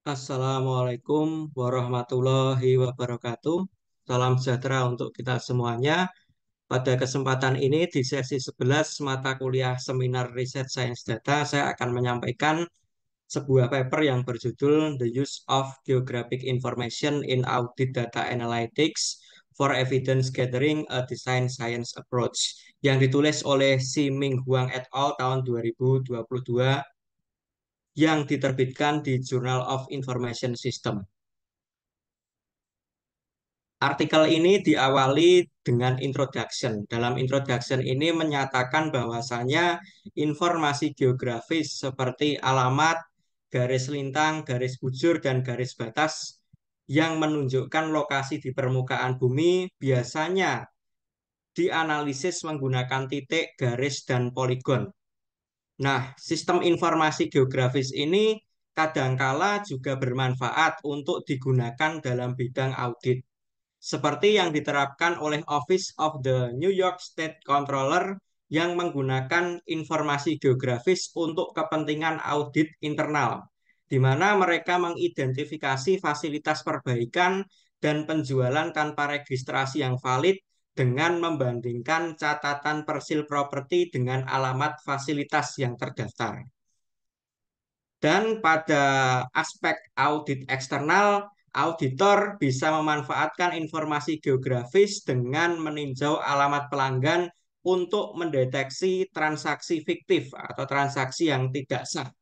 Assalamualaikum warahmatullahi wabarakatuh. Salam sejahtera untuk kita semuanya. Pada kesempatan ini di sesi 11 mata kuliah Seminar Riset Sains Data, saya akan menyampaikan sebuah paper yang berjudul The Use of Geographic Information in Audit Data Analytics for Evidence Gathering a Design Science Approach yang ditulis oleh Si Ming Huang et al. Tahun 2022 yang diterbitkan di Journal of Information System. Artikel ini diawali dengan introduction. Dalam introduction ini menyatakan bahwasanya informasi geografis seperti alamat, garis lintang, garis bujur, dan garis batas yang menunjukkan lokasi di permukaan bumi biasanya dianalisis menggunakan titik, garis, dan poligon. Nah, sistem informasi geografis ini kadangkala juga bermanfaat untuk digunakan dalam bidang audit seperti yang diterapkan oleh Office of the New York State Comptroller yang menggunakan informasi geografis untuk kepentingan audit internal, di mana mereka mengidentifikasi fasilitas perbaikan dan penjualan tanpa registrasi yang valid dengan membandingkan catatan persil properti dengan alamat fasilitas yang terdaftar. Dan pada aspek audit eksternal, auditor bisa memanfaatkan informasi geografis dengan meninjau alamat pelanggan untuk mendeteksi transaksi fiktif atau transaksi yang tidak sah.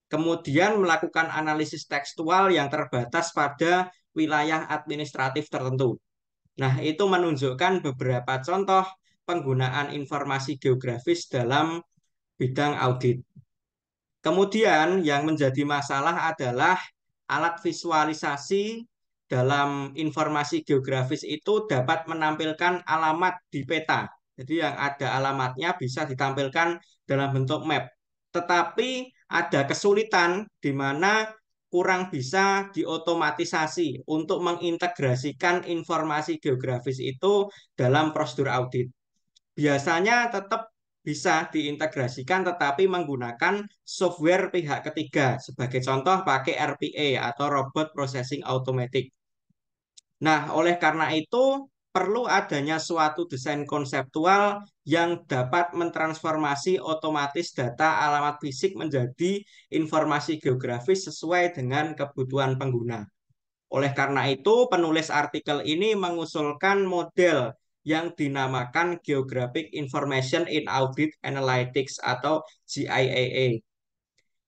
Kemudian melakukan analisis tekstual yang terbatas pada wilayah administratif tertentu. Nah, itu menunjukkan beberapa contoh penggunaan informasi geografis dalam bidang audit. Kemudian yang menjadi masalah adalah alat visualisasi dalam informasi geografis itu dapat menampilkan alamat di peta. Jadi yang ada alamatnya bisa ditampilkan dalam bentuk map. Tetapi ada kesulitan di mana kurang bisa diotomatisasi untuk mengintegrasikan informasi geografis itu dalam prosedur audit. Biasanya tetap bisa diintegrasikan tetapi menggunakan software pihak ketiga. Sebagai contoh pakai RPA atau Robot Processing Automatic. Nah, oleh karena itu perlu adanya suatu desain konseptual yang dapat mentransformasi otomatis data alamat fisik menjadi informasi geografis sesuai dengan kebutuhan pengguna. Oleh karena itu, penulis artikel ini mengusulkan model yang dinamakan Geographic Information in Audit Analytics atau GIAA.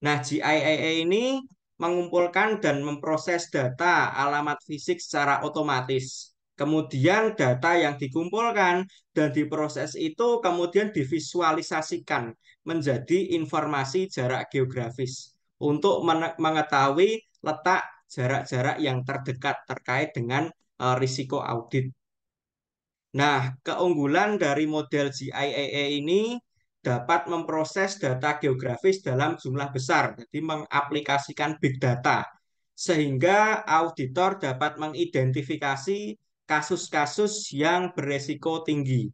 Nah, GIAA ini mengumpulkan dan memproses data alamat fisik secara otomatis. Kemudian data yang dikumpulkan dan diproses itu kemudian divisualisasikan menjadi informasi jarak geografis untuk mengetahui letak jarak-jarak yang terdekat terkait dengan risiko audit. Nah, keunggulan dari model GIAA ini dapat memproses data geografis dalam jumlah besar, jadi mengaplikasikan big data, sehingga auditor dapat mengidentifikasi kasus-kasus yang beresiko tinggi.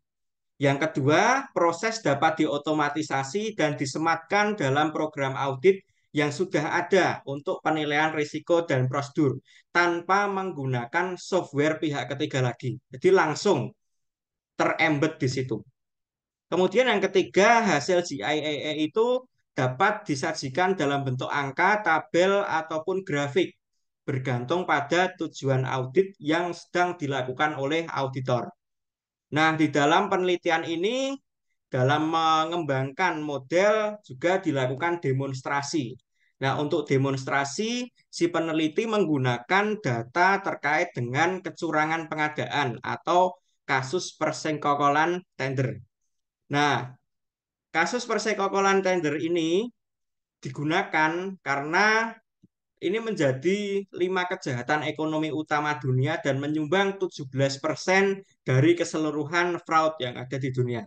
Yang kedua, proses dapat diotomatisasi dan disematkan dalam program audit yang sudah ada untuk penilaian risiko dan prosedur tanpa menggunakan software pihak ketiga lagi. Jadi langsung terembed di situ. Kemudian yang ketiga, hasil GIAA itu dapat disajikan dalam bentuk angka, tabel, ataupun grafik, bergantung pada tujuan audit yang sedang dilakukan oleh auditor. Nah, di dalam penelitian ini, dalam mengembangkan model juga dilakukan demonstrasi. Nah, untuk demonstrasi, si peneliti menggunakan data terkait dengan kecurangan pengadaan atau kasus persekongkolan tender. Nah, kasus persekongkolan tender ini digunakan karena ini menjadi 5 kejahatan ekonomi utama dunia dan menyumbang 17% dari keseluruhan fraud yang ada di dunia.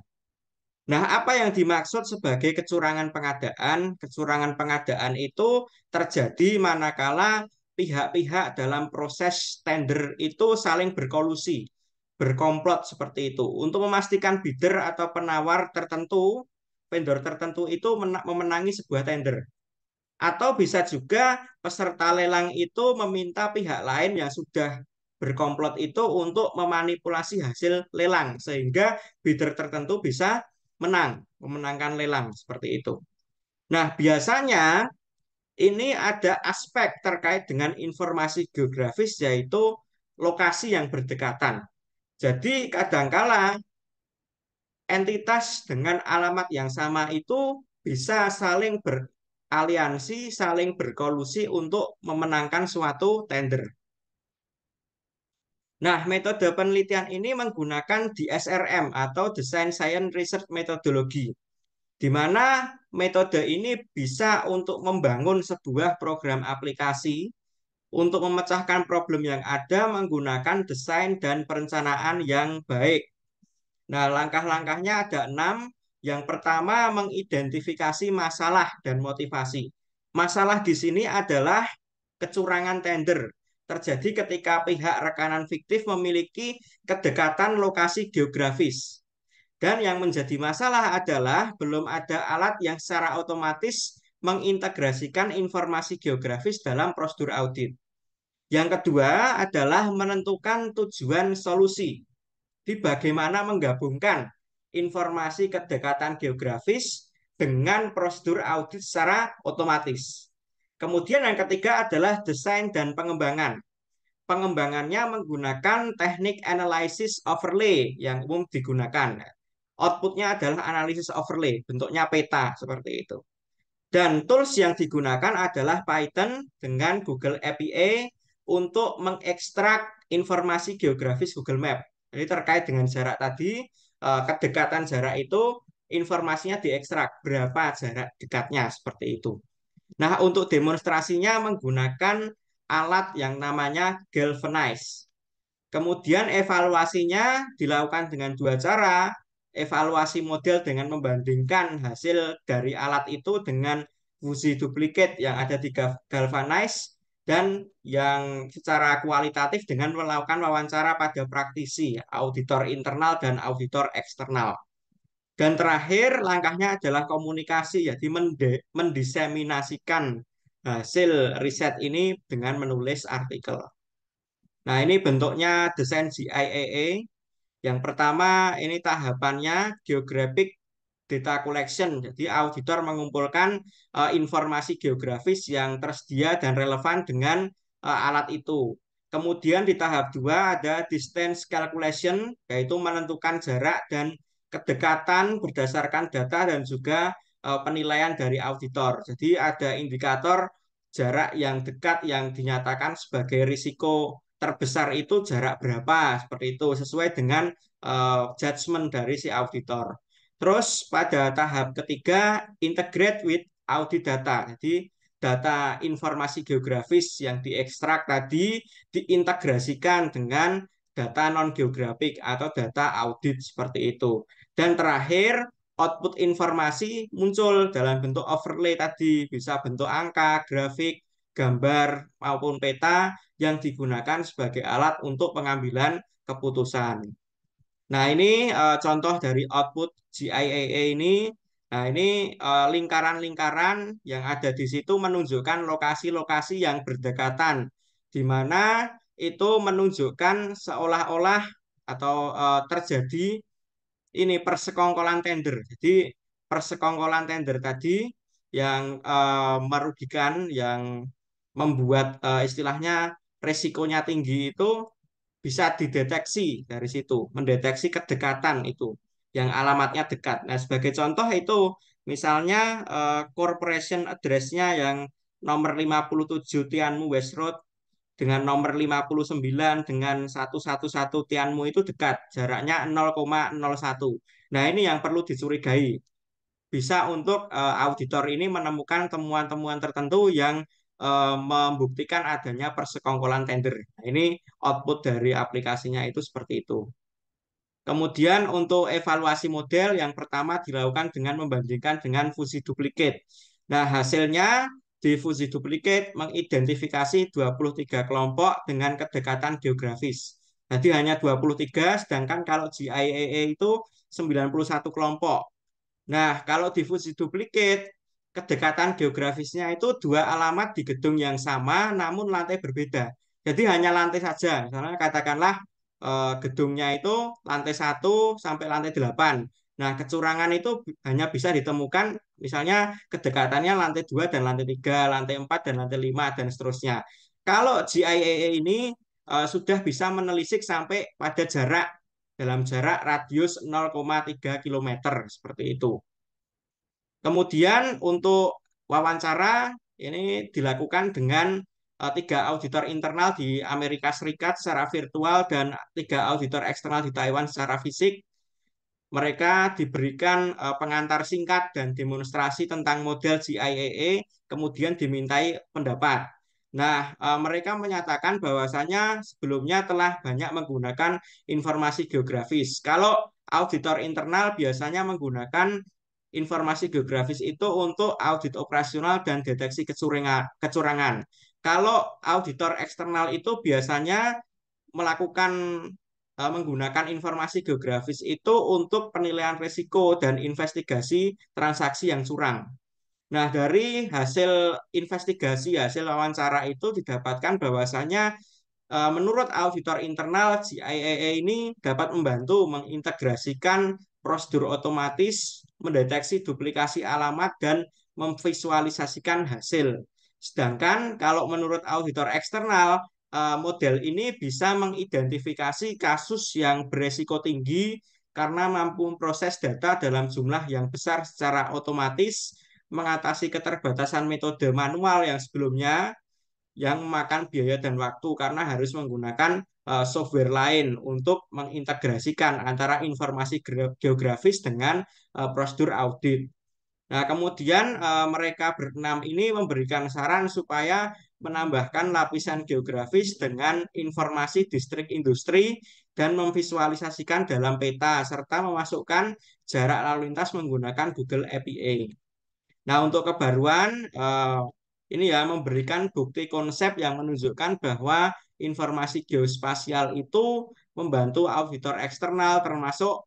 Nah, apa yang dimaksud sebagai kecurangan pengadaan? Kecurangan pengadaan itu terjadi manakala pihak-pihak dalam proses tender itu saling berkolusi, berkomplot seperti itu untuk memastikan bidder atau penawar tertentu, vendor tertentu itu memenangi sebuah tender. Atau bisa juga peserta lelang itu meminta pihak lain yang sudah berkomplot itu untuk memanipulasi hasil lelang sehingga bidder tertentu bisa memenangkan lelang seperti itu. Nah, biasanya ini ada aspek terkait dengan informasi geografis yaitu lokasi yang berdekatan. Jadi kadangkala entitas dengan alamat yang sama itu bisa saling beraliansi, saling berkolusi untuk memenangkan suatu tender. Nah, metode penelitian ini menggunakan DSRM atau Design Science Research Methodology, di mana metode ini bisa untuk membangun sebuah program aplikasi untuk memecahkan problem yang ada menggunakan desain dan perencanaan yang baik. Nah, langkah-langkahnya ada 6. Yang pertama, mengidentifikasi masalah dan motivasi. Masalah di sini adalah kecurangan tender. Terjadi ketika pihak rekanan fiktif memiliki kedekatan lokasi geografis. Dan yang menjadi masalah adalah belum ada alat yang secara otomatis mengintegrasikan informasi geografis dalam prosedur audit. Yang kedua adalah menentukan tujuan solusi. Di bagaimana menggabungkan informasi kedekatan geografis dengan prosedur audit secara otomatis. Kemudian yang ketiga adalah desain dan pengembangan. Pengembangannya menggunakan teknik analysis overlay yang umum digunakan. Outputnya adalah analisis overlay, bentuknya peta seperti itu. Dan tools yang digunakan adalah Python dengan Google API untuk mengekstrak informasi geografis Google Map. Jadi terkait dengan jarak tadi, kedekatan jarak itu informasinya diekstrak, berapa jarak dekatnya seperti itu. Nah, untuk demonstrasinya menggunakan alat yang namanya Galvanize. Kemudian evaluasinya dilakukan dengan dua cara. Evaluasi model dengan membandingkan hasil dari alat itu dengan fungsi duplikat yang ada di Galvanize dan yang secara kualitatif dengan melakukan wawancara pada praktisi, auditor internal dan auditor eksternal. Dan terakhir langkahnya adalah komunikasi, jadi mendiseminasikan hasil riset ini dengan menulis artikel. Nah, ini bentuknya desain GIAA. Yang pertama, ini tahapannya Geographic Data Collection. Jadi, auditor mengumpulkan informasi geografis yang tersedia dan relevan dengan alat itu. Kemudian di tahap 2 ada Distance Calculation, yaitu menentukan jarak dan kedekatan berdasarkan data dan juga penilaian dari auditor. Jadi, ada indikator jarak yang dekat yang dinyatakan sebagai risiko terbesar itu jarak berapa seperti itu sesuai dengan judgement dari si auditor. Terus pada tahap ketiga integrate with audit data. Jadi data informasi geografis yang diekstrak tadi diintegrasikan dengan data non geografik atau data audit seperti itu. Dan terakhir output informasi muncul dalam bentuk overlay tadi, bisa bentuk angka, grafik, gambar maupun peta yang digunakan sebagai alat untuk pengambilan keputusan. Nah, ini contoh dari output GIAA ini. Nah, ini lingkaran-lingkaran yang ada di situ menunjukkan lokasi-lokasi yang berdekatan, di mana itu menunjukkan seolah-olah atau terjadi ini persekongkolan tender. Jadi persekongkolan tender tadi yang merugikan, yang membuat istilahnya resikonya tinggi itu bisa dideteksi dari situ, mendeteksi kedekatan itu yang alamatnya dekat. Nah, sebagai contoh itu misalnya corporation address-nya yang nomor 57 Tianmu West Road dengan nomor 59 dengan 111 Tianmu itu dekat, jaraknya 0,01. Nah, ini yang perlu dicurigai. Bisa untuk auditor ini menemukan temuan-temuan tertentu yang membuktikan adanya persekongkolan tender. Nah, ini output dari aplikasinya itu seperti itu. Kemudian untuk evaluasi model yang pertama dilakukan dengan membandingkan dengan fungsi duplikat. Nah, hasilnya di fungsi duplikat mengidentifikasi 23 kelompok dengan kedekatan geografis. Jadi hanya 23, sedangkan kalau GIAA itu 91 kelompok. Nah, kalau difusi duplikat, kedekatan geografisnya itu dua alamat di gedung yang sama namun lantai berbeda. Jadi hanya lantai saja. Misalnya katakanlah gedungnya itu lantai 1 sampai lantai 8. Nah, kecurangan itu hanya bisa ditemukan misalnya kedekatannya lantai 2 dan lantai 3, lantai 4 dan lantai 5 dan seterusnya. Kalau GIAA ini sudah bisa menelisik sampai pada dalam jarak radius 0,3 kilometer seperti itu. Kemudian untuk wawancara ini dilakukan dengan tiga auditor internal di Amerika Serikat secara virtual dan tiga auditor eksternal di Taiwan secara fisik. Mereka diberikan pengantar singkat dan demonstrasi tentang model GIAA, kemudian dimintai pendapat. Nah, mereka menyatakan bahwasanya sebelumnya telah banyak menggunakan informasi geografis. Kalau auditor internal biasanya menggunakan informasi geografis itu untuk audit operasional dan deteksi kecurangan. Kalau auditor eksternal itu biasanya melakukan menggunakan informasi geografis itu untuk penilaian risiko dan investigasi transaksi yang curang. Nah, dari hasil investigasi, hasil wawancara itu didapatkan bahwasanya menurut auditor internal, GIAA ini dapat membantu mengintegrasikan prosedur otomatis, mendeteksi duplikasi alamat, dan memvisualisasikan hasil. Sedangkan kalau menurut auditor eksternal, model ini bisa mengidentifikasi kasus yang beresiko tinggi karena mampu memproses data dalam jumlah yang besar secara otomatis, mengatasi keterbatasan metode manual yang sebelumnya yang memakan biaya dan waktu karena harus menggunakan software lain untuk mengintegrasikan antara informasi geografis dengan prosedur audit. Nah, kemudian mereka berenam ini memberikan saran supaya menambahkan lapisan geografis dengan informasi distrik industri dan memvisualisasikan dalam peta serta memasukkan jarak lalu lintas menggunakan Google API. Nah, untuk kebaruan ini ya memberikan bukti konsep yang menunjukkan bahwa informasi geospasial itu membantu auditor eksternal termasuk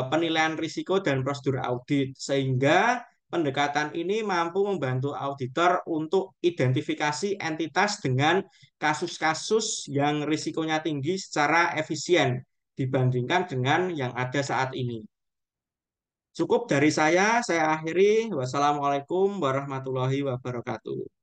penilaian risiko dan prosedur audit sehingga pendekatan ini mampu membantu auditor untuk identifikasi entitas dengan kasus-kasus yang risikonya tinggi secara efisien dibandingkan dengan yang ada saat ini. Cukup dari saya akhiri. Wassalamualaikum warahmatullahi wabarakatuh.